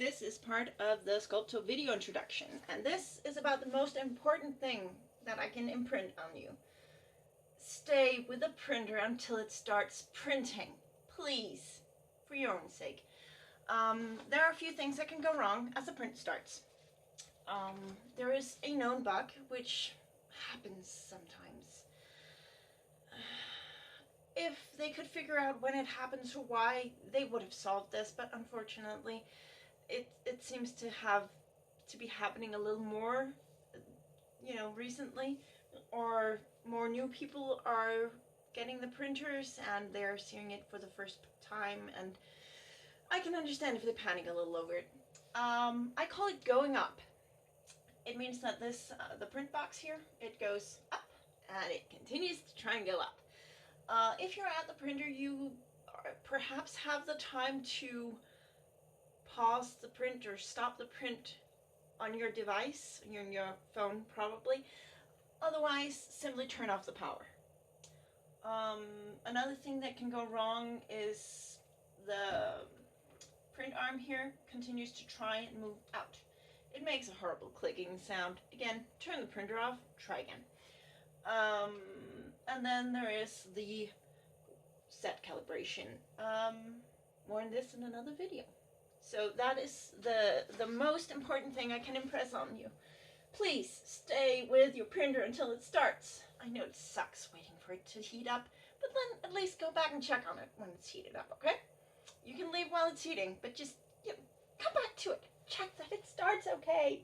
This is part of the Sculpto video introduction, and this is about the most important thing that I can imprint on you. Stay with the printer until it starts printing, please, for your own sake. There are a few things that can go wrong as the print starts. There is a known bug, which happens sometimes. If they could figure out when it happens or why, they would have solved this, but unfortunately it seems to be happening a little more, recently, or more new people are getting the printers and they're seeing it for the first time, and I can understand if they panic a little over it. I call it going up. It means that the print box here, it goes up and it continues to try and go up. If you're at the printer, you perhaps have the time to pause the print or stop the print on your device, on your phone probably. Otherwise, simply turn off the power. Another thing that can go wrong is the print arm here continues to try and move out. It makes a horrible clicking sound. Again, turn the printer off, try again. And then there is the set calibration. More on this in another video. So that is the most important thing I can impress on you. Please stay with your printer until it starts. I know it sucks waiting for it to heat up, but then at least go back and check on it when it's heated up, okay? You can leave while it's heating, but just come back to it. Check that it starts okay.